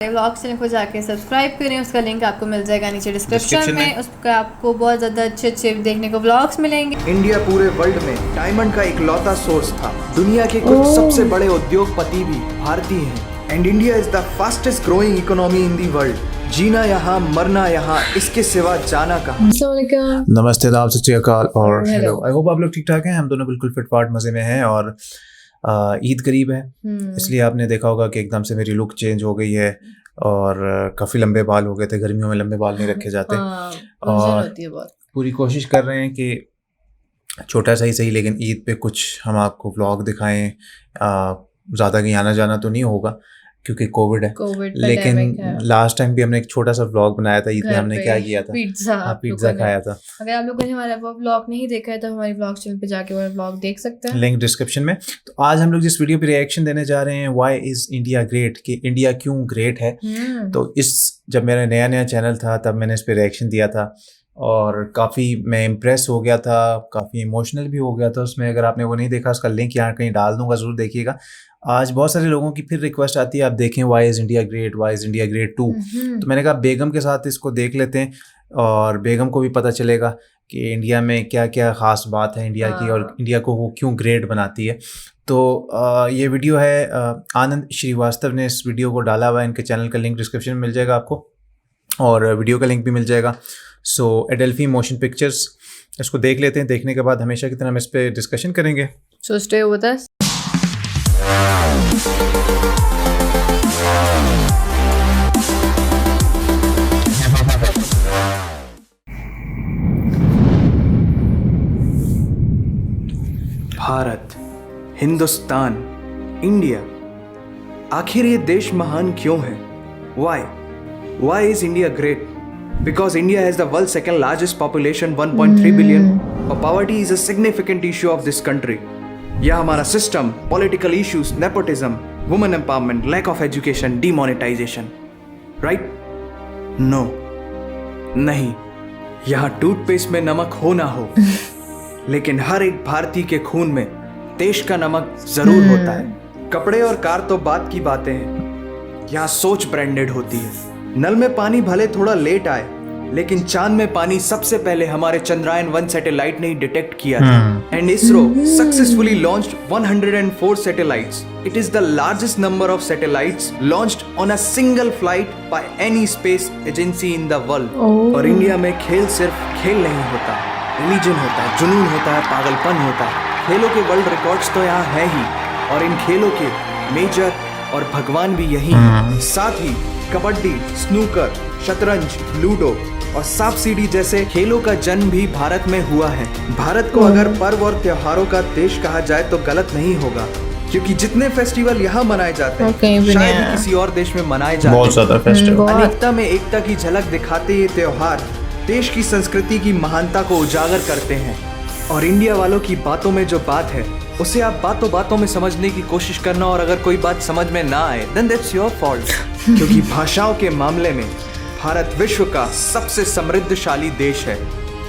Vlog channel को जाके subscribe करें, उसका लिंक आपको मिल जाएगा नीचे डिस्क्रिप्शन में। उसका आपको बहुत ज़्यादा अच्छे देखने को व्लॉग्स मिलेंगे। इंडिया पूरे वर्ल्ड में डायमंड का इकलौता सोर्स था। दुनिया के कुछ सबसे बड़े उद्योगपति भी भारतीय हैं। And India is the fastest growing economy in the world. जीना यहाँ, मरना यहाँ, इसके सिवा जाना कहाँ। नमस्ते, आदाब, सत श्री अकाल और हेलो। आई होप आप लोग ठीक ठाक हैं। हम दोनों बिल्कुल फिट फाट मज़े में हैं और ईद करीब है, इसलिए आपने देखा होगा कि एकदम से मेरी लुक चेंज हो गई है और काफ़ी लंबे बाल हो गए थे। गर्मियों में लंबे बाल नहीं रखे जाते। और पूरी कोशिश कर रहे हैं कि छोटा सा ही सही लेकिन ईद पे कुछ हम आपको व्लॉग दिखाएं। ज़्यादा कहीं आना जाना तो नहीं होगा क्योंकि कोविड है, लेकिन लास्ट टाइम भी हमने एक छोटा सा व्लॉग बनाया था ईद में। हमने क्या किया था? पिज्ज़ा खाया था। अगर आप लोगों ने हमारा वो व्लॉग नहीं देखा है तो हमारे व्लॉग चैनल पे जाके वो व्लॉग देख सकते हैं, लिंक डिस्क्रिप्शन में। तो आज हम लोग जिस वीडियो पे रिएक्शन देने जा रहे हैं, व्हाई इज इंडिया ग्रेट, कि इंडिया क्यों ग्रेट है। तो जब मेरा नया चैनल था तब मैंने इस पे रिएक्शन दिया था और काफ़ी मैं इम्प्रेस हो गया था, काफ़ी इमोशनल भी हो गया था उसमें। अगर आपने वो नहीं देखा उसका लिंक यहाँ कहीं डाल दूंगा, ज़रूर देखिएगा। आज बहुत सारे लोगों की फिर रिक्वेस्ट आती है आप देखें why is India great, why is India great 2। तो मैंने कहा बेगम के साथ इसको देख लेते हैं और बेगम को भी पता चलेगा कि इंडिया में क्या क्या ख़ास बात है इंडिया की और इंडिया को वो क्यों ग्रेट बनाती है। तो ये वीडियो है, आनंद श्रीवास्तव ने इस वीडियो को डाला हुआ है। इनके चैनल का लिंक डिस्क्रिप्शन में मिल जाएगा आपको और वीडियो का लिंक भी मिल जाएगा। सो एडेल्फी मोशन पिक्चर्स, इसको देख लेते हैं। देखने के बाद हमेशा की तरह हम इस पर डिस्कशन करेंगे। So stay with us. Bharat, Hindustan, India, आखिर ये देश महान क्यों है? Why is India great? Because India has the world's second largest population, 1.3 billion. और poverty is a significant issue of this country. यह हमारा system, political issues, nepotism, women empowerment, lack of education, demonetisation, right? No, नहीं। यहाँ toothpaste में नमक हो ना हो लेकिन हर एक भारतीय के खून में देश का नमक जरूर होता है। कपड़े और कार तो बात की बातें हैं, यहाँ सोच ब्रांडेड होती है। नल में पानी भले थोड़ा लेट आए लेकिन चांद में पानी सबसे पहले हमारे चंद्रयान 1 सैटेलाइट ने ही डिटेक्ट किया था। And ISRO successfully launched 104 satellites. It is the largest number of satellites launched on a single flight by any space agency in the world. और इंडिया में खेल सिर्फ खेल नहीं होता, रिलीजन होता है, जुनून होता है, पागलपन होता है। खेलों के वर्ल्ड रिकॉर्ड्स तो यहाँ है ही और इन खेलों के मेजर और भगवान भी यही हैं। साथ ही कबड्डी, स्नूकर, शतरंज, लूडो और सांप सीढ़ी जैसे खेलों का जन्म भी भारत में हुआ है। भारत को अगर पर्व और त्योहारों का देश कहा जाए तो गलत नहीं होगा, क्योंकि जितने फेस्टिवल यहाँ मनाए जाते हैं शायद ही किसी और देश में मनाए जाते हैं। बहुत ज्यादा फेस्टिवल, अनेकता में एकता की झलक दिखाते ये त्योहार देश की संस्कृति की महानता को उजागर करते हैं। और इंडिया वालों की बातों में जो बात है उसे आप बातों बातों में समझने की कोशिश करना, और अगर कोई बात समझ में ना आए देन दैट्स योर फॉल्ट। क्योंकि भाषाओं के मामले में भारत विश्व का सबसे समृद्धशाली देश है।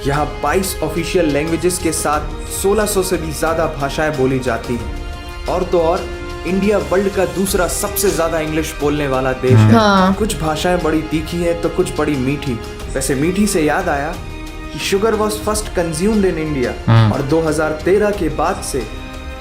यहाँ 22 ऑफिशियल लैंग्वेजेस के साथ 1600 से भी ज्यादा भाषाएं बोली जाती हैं। और तो और इंडिया वर्ल्ड का दूसरा सबसे ज्यादा इंग्लिश बोलने वाला देश है। कुछ भाषाएं बड़ी तीखी हैं तो कुछ बड़ी मीठी। वैसे मीठी से याद आया कि sugar was first consumed in India और 2013 के बाद से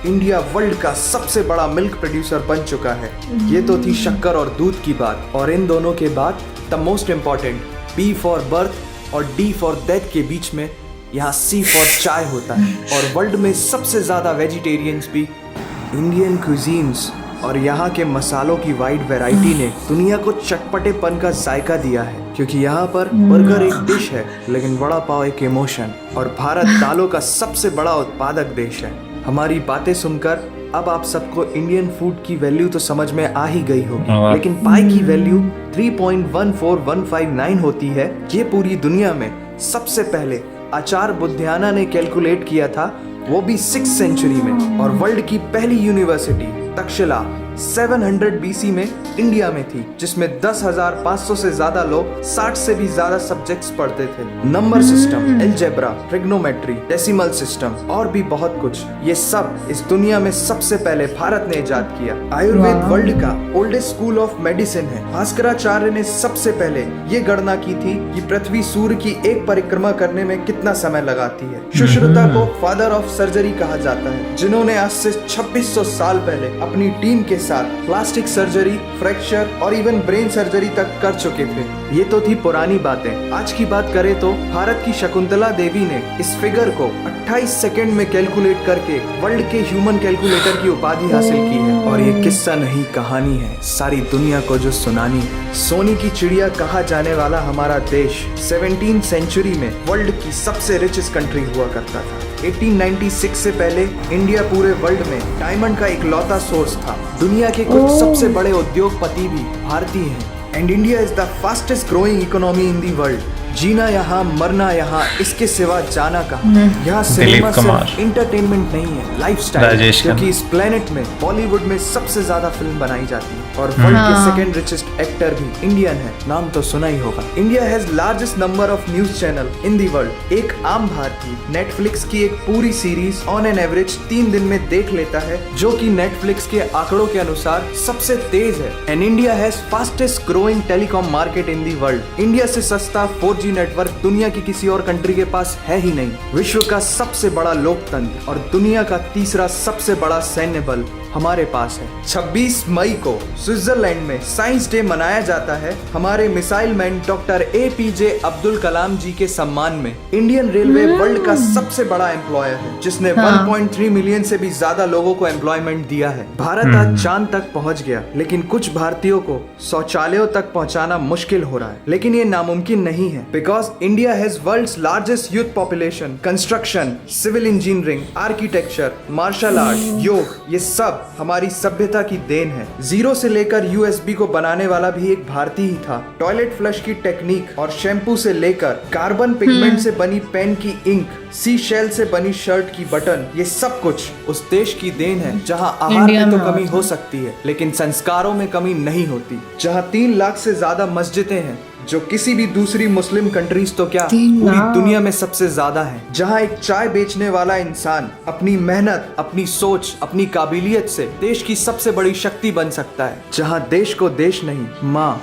इंडिया वर्ल्ड का सबसे बड़ा मिल्क प्रोड्यूसर बन चुका है। ये तो थी शक्कर और दूध की बात, और इन दोनों के बाद the most important B for birth और डी फॉर डेथ के बीच में यहाँ सी फॉर चाय होता है। और वर्ल्ड में सबसे ज्यादा वेजिटेरियंस भी इंडियन क्यूजीन्स और यहाँ के मसालों की वाइड वैरायटी ने दुनिया को चटपटेपन का जायका दिया है। क्योंकि यहाँ पर बर्गर एक डिश है लेकिन वड़ा पाव एक इमोशन। और भारत दालों का सबसे बड़ा उत्पादक देश है। हमारी बातें सुनकर अब आप सबको इंडियन फूड की वैल्यू तो समझ में आ ही गई होगी, लेकिन पाई की वैल्यू 3.14159 होती है। ये पूरी दुनिया में सबसे पहले आचार्य बुद्धियाना ने कैलकुलेट किया था, वो भी 6th सेंचुरी में। और वर्ल्ड की पहली यूनिवर्सिटी तक्षशिला 700 BC में इंडिया में थी, जिसमें 10,500 से ज्यादा लोग 60 से भी ज्यादा सब्जेक्ट्स पढ़ते थे। Number system, algebra, trigonometry, decimal system और भी बहुत कुछ, ये सब इस दुनिया में सबसे पहले भारत ने इजाद किया। आयुर्वेद वर्ल्ड का ओल्डेस्ट स्कूल ऑफ मेडिसिन है। भास्कराचार्य ने सबसे पहले ये गणना की थी कि पृथ्वी सूर्य की एक परिक्रमा करने में कितना समय लगाती है। सुश्रुता को फादर ऑफ सर्जरी कहा जाता है, जिन्होंने आज से 2600 साल पहले अपनी टीम के साथ प्लास्टिक सर्जरी, फ्रैक्चर और इवन ब्रेन सर्जरी तक कर चुके थे। ये तो थी पुरानी बातें। आज की बात करें तो भारत की शकुंतला देवी ने इस फिगर को 28 सेकंड में कैलकुलेट करके वर्ल्ड के ह्यूमन कैलकुलेटर की उपाधि हासिल की है। और ये किस्सा नहीं, कहानी है, सारी दुनिया को जो सुनानी है। सोने की चिड़िया कहा जाने वाला हमारा देश 17th सेंचुरी में वर्ल्ड की सबसे रिचेस्ट कंट्री हुआ करता था। 1896 से पहले इंडिया पूरे वर्ल्ड में डायमंड का इकलौता सोर्स था। दुनिया के कुछ सबसे बड़े उद्योगपति भी भारतीय हैं। And India is the fastest growing economy in the world. जीना यहाँ, मरना यहाँ, इसके सिवा जाना कहाँ। यहाँ सिनेमा सिर्फ इंटरटेनमेंट नहीं है, लाइफस्टाइल है, क्योंकि इस प्लेनेट में बॉलीवुड में सबसे ज्यादा फिल्म बनाई जाती है और वर्ल्ड के सेकंड रिचेस्ट एक्टर भी इंडियन है। नाम तो सुना ही होगा। India has largest number of news channel in the world. एक आम भारतीय नेटफ्लिक्स की एक पूरी सीरीज ऑन एन एवरेज 3 दिन में देख लेता है, जो कि नेटफ्लिक्स के आंकड़ों के अनुसार सबसे तेज है। And India has fastest growing telecom market in the world. India से सस्ता 4G नेटवर्क दुनिया की किसी और कंट्री के पास है ही नहीं। विश्व का सबसे बड़ा लोकतंत्र और दुनिया का तीसरा सबसे बड़ा सैन्य बल हमारे पास है। 26 मई को स्विट्जरलैंड में साइंस डे मनाया जाता है हमारे missile man doctor APJ Abdul Kalam ji के सम्मान में। इंडियन रेलवे वर्ल्ड का सबसे बड़ा एम्प्लॉयर है, जिसने 1.3 मिलियन से भी ज्यादा लोगों को एम्प्लॉयमेंट दिया है। भारत आज चांद तक पहुंच गया, लेकिन कुछ भारतीयों को शौचालयों तक पहुंचाना मुश्किल हो रहा है। लेकिन ये नामुमकिन नहीं है, because India has world's largest youth population. Construction, civil engineering, architecture, martial art, yoga, ये सब हमारी सभ्यता की देन है। जीरो से लेकर USB को बनाने वाला भी एक भारतीय ही था। टॉयलेट फ्लश की टेक्निक और शैम्पू से लेकर कार्बन पिगमेंट से बनी पेन की इंक, सी शेल से बनी शर्ट की बटन, ये सब कुछ उस देश की देन है जहां आहार में तो कमी हो सकती है, लेकिन संस्कारों में कमी नहीं होती। जहां 3 लाख से ज्यादा मस्जिदें हैं, जो किसी भी दूसरी मुस्लिम कंट्रीज तो क्या पूरी दुनिया में सबसे ज्यादा है। जहां एक चाय बेचने वाला इंसान अपनी मेहनत, अपनी सोच, अपनी काबिलियत से देश की सबसे बड़ी शक्ति बन सकता है। जहां देश को देश नहीं, माँ,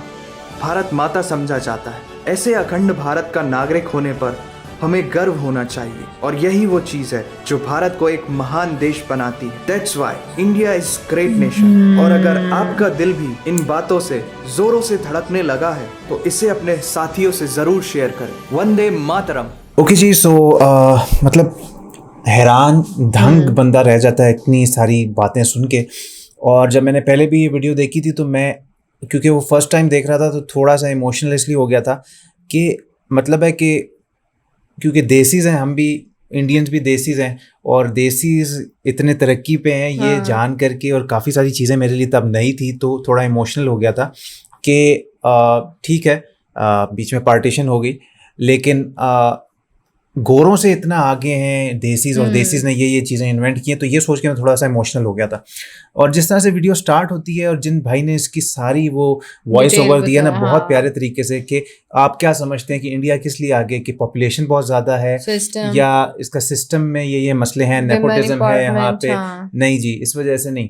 भारत माता समझा जाता है। ऐसे अखंड भारत का नागरिक होने पर हमें गर्व होना चाहिए, और यही वो चीज है जो भारत को एक महान देश बनाती है। That's why India is great nation। और अगर आपका दिल भी इन बातों से जोरों से धड़कने लगा है, तो इसे अपने साथियों से जरूर शेयर करें। वंदे मातरम। ओके जी, सो मतलब हैरान दंग बंदा रह जाता है इतनी सारी बातें सुन के। और जब मैंने पहले भी ये वीडियो देखी थी, तो मैं, क्योंकि वो फर्स्ट टाइम देख रहा था, तो थोड़ा सा इमोशनल इसलिए हो गया था कि मतलब है कि क्योंकि देसीज़ हैं, हम भी इंडियंस भी देसीज़ हैं, और देसीज़ इतने तरक्की पे हैं ये जान करके, और काफ़ी सारी चीज़ें मेरे लिए तब नई थी, तो थोड़ा इमोशनल हो गया था कि ठीक है, बीच में पार्टीशन हो गई, लेकिन गोरों से इतना आगे हैं देसीज़, और देसीज़ ने ये चीज़ें इन्वेंट की हैं, तो ये सोच के मैं थोड़ा सा इमोशनल हो गया था। और जिस तरह से वीडियो स्टार्ट होती है, और जिन भाई ने इसकी सारी वो वॉइस ओवर दिया ना बहुत प्यारे तरीके से, कि आप क्या समझते हैं कि इंडिया किस लिए आगे, कि पॉपुलेशन बहुत ज़्यादा है, या इसका सिस्टम में ये मसले हैं, नेपोटिज्म है यहाँ पे। नहीं जी, इस वजह से नहीं।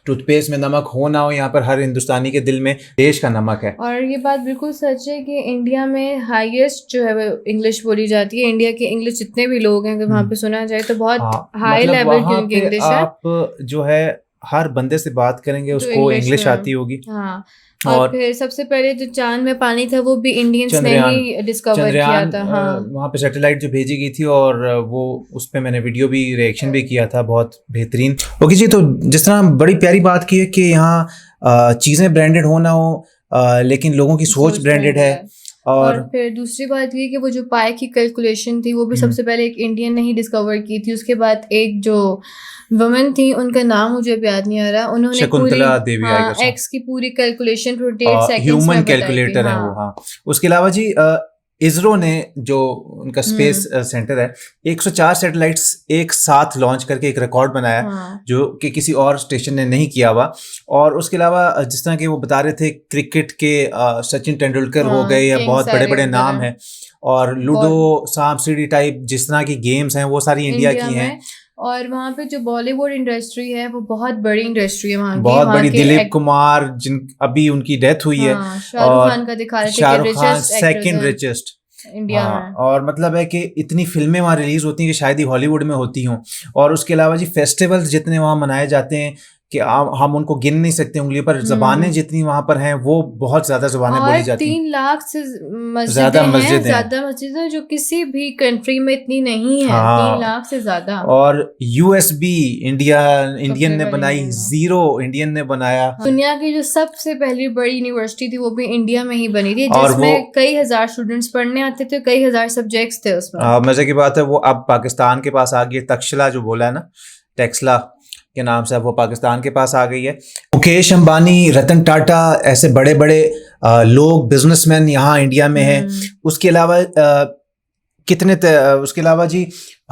टूथपेस्ट में नमक हो ना हो, यहाँ पर हर हिंदुस्तानी के दिल में देश का नमक है। और ये बात बिल्कुल सच है कि इंडिया में हाईएस्ट जो है वो इंग्लिश बोली जाती है। इंडिया के इंग्लिश जितने भी लोग हैं, अगर वहाँ पे सुना जाए तो बहुत हाई लेवल की इंग्लिश है। आप जो है हर बंदे से बात करेंगे उसको इंग्लिश आती होगी। हाँ, और फिर सबसे पहले जो चांद में पानी था वो भी इंडियंस ने ही डिस्कवर किया था। हाँ, वहाँ पे सैटेलाइट जो भेजी गई थी, और वो उस पे मैंने वीडियो भी रिएक्शन भी किया था, बहुत बेहतरीन। ओके जी, तो जिस तरह बड़ी प्यारी बात की है कि यहाँ चीज़ें ब्रांडेड हो ना हो, लेकिन लोगों की सोच ब्रांडेड है। और फिर दूसरी बात ये कि वो जो पाई की कैलकुलेशन थी वो भी सबसे पहले एक इंडियन ने ही डिस्कवर की थी। उसके बाद एक जो वुमेन थी, उनका नाम मुझे याद नहीं आ रहा, उन्होंने शकुंतला देवी एक्स की पूरी कैलकुलेशन 28 सेकंड्स ह्यूमन कैलकुलेटर है वो। हाँ, उसके अलावा जी इसरो ने जो उनका स्पेस सेंटर है 104 सैटेलाइट्स एक साथ लॉन्च करके एक रिकॉर्ड बनाया हाँ। जो कि किसी और स्टेशन ने नहीं किया हुआ। और उसके अलावा जिस तरह के वो बता रहे थे क्रिकेट के सचिन तेंदुलकर हो गए या किंग बहुत बड़े सारे बड़े उधर नाम हैं। हैं, और लूडो सांप सीढ़ी टाइप जिस तरह की गेम्स हैं वो सारी इंडिया की हैं। में। और वहाँ पे जो बॉलीवुड इंडस्ट्री है वो बहुत बड़ी इंडस्ट्री है वहाँ की। बहुत वहाँ बड़ी के दिलीप कुमार जिन अभी उनकी डेथ हुई है, हाँ, शाहरुख और खान का दिखा रहे थे कि Shahrukh Khan richest actors second हैं रिचेस्ट इंडिया हाँ, में। और मतलब है कि इतनी फिल्में वहाँ रिलीज होती हैं कि शायद ही हॉलीवुड में होती हों। और उसके अलावा जी फेस्टिवल्स जितने वहाँ मनाए जाते हैं कि हम उनको गिन नहीं सकते उंगली पर। जबानें जितनी वहाँ पर हैं वो बहुत ज्यादा जबानें बोली और जाती हैं। 3 लाख से ज्यादा मस्जिदें हैं। ज्यादा मस्जिदें जो किसी भी कंट्री में इतनी नहीं है। हाँ। 3 लाख से ज्यादा। और यूएसबी इंडियन ने बड़ी बनाई, है। जीरो इंडियन ने बनाया। दुनिया की जो सबसे पहली बड़ी यूनिवर्सिटी थी वो भी इंडिया में ही बनी थी, और जिसमें कई हजार स्टूडेंट्स पढ़ने आते थे, कई हजार सब्जेक्ट्स थे उसमें। मजे की बात है वो अब पाकिस्तान के पास आ गई। तक्षशिला जो बोला है ना, टेक्सला के नाम से, अब वो पाकिस्तान के पास आ गई है। मुकेश अंबानी, रतन टाटा, ऐसे बड़े बड़े लोग बिजनेसमैन यहाँ इंडिया में हैं। उसके अलावा उसके अलावा जी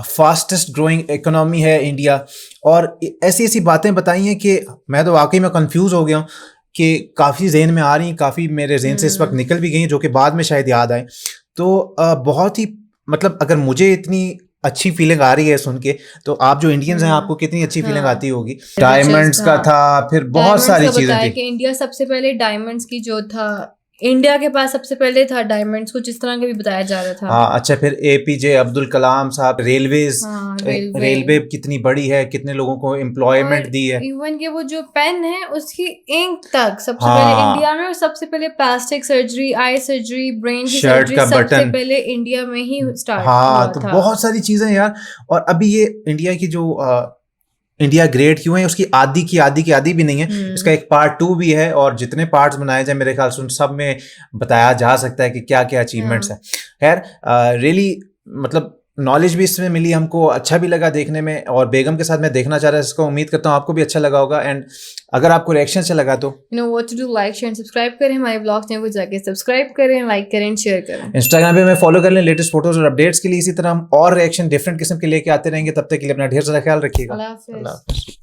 फास्टेस्ट ग्रोइंग इकोनॉमी है इंडिया। और ऐसी ऐसी बातें बताई हैं कि मैं तो वाकई में कंफ्यूज हो गया हूँ कि काफ़ी जहन में आ रही हैं, काफ़ी मेरे जहन से इस वक्त निकल भी गई हैं, जो कि बाद में शायद याद आए। तो बहुत ही मतलब अगर मुझे इतनी अच्छी फीलिंग आ रही है सुन के, तो आप जो इंडियंस हैं आपको कितनी अच्छी फीलिंग आती होगी। डायमंड्स का था, फिर बहुत सारी चीजें थी कि इंडिया सबसे पहले डायमंड्स की जो था, इंडिया के पास सबसे पहले था डायमंड्स, कुछ इस तरह के भी बताया जा रहा था। हाँ, अच्छा, फिर एपीजे अब्दुल कलाम साहब, रेलवेज, रेलवे कितनी बड़ी है, कितने लोगों को एम्प्लॉयमेंट दी है। इवन के वो जो पेन है उसकी इंक तक सबसे पहले इंडिया में, और सबसे पहले plastic surgery, eye surgery, brain की सर्जरी सबसे पहले इंडिया में ही स्टार्ट हुआ तो था। बहुत सारी चीजें यार। और अभी ये इंडिया की जो इंडिया ग्रेट क्यों है, उसकी आधी भी नहीं है। इसका एक पार्ट 2 भी है, और जितने पार्ट्स बनाए जाए मेरे ख्याल से उन सब में बताया जा सकता है कि क्या क्या अचीवमेंट्स हैं। खैर, रियली मतलब नॉलेज भी इसमें मिली हमको, अच्छा भी लगा देखने में, और बेगम के साथ मैं देखना चाह रहा था इसको। उम्मीद करता हूँ आपको भी अच्छा लगा होगा। एंड अगर आपको रिएक्शन अच्छा लगा तो you know what to do, like share subscribe करें हमारे ब्लॉग चैनल को, जाके सब्सक्राइब करें, लाइक करें, शेयर करें। इंस्टाग्राम पे हमें फॉलो कर लें लेटेस्ट फोटोज और अपडेट्स के लिए। इसी तरह हम और रिएक्शन डिफरेंट किस्म के लेके आते रहेंगे। तब तक के लिए अपना ढेर सारा ख्याल रखिएगा। अल्लाह हाफिज़। अल्लाह हाफिज़।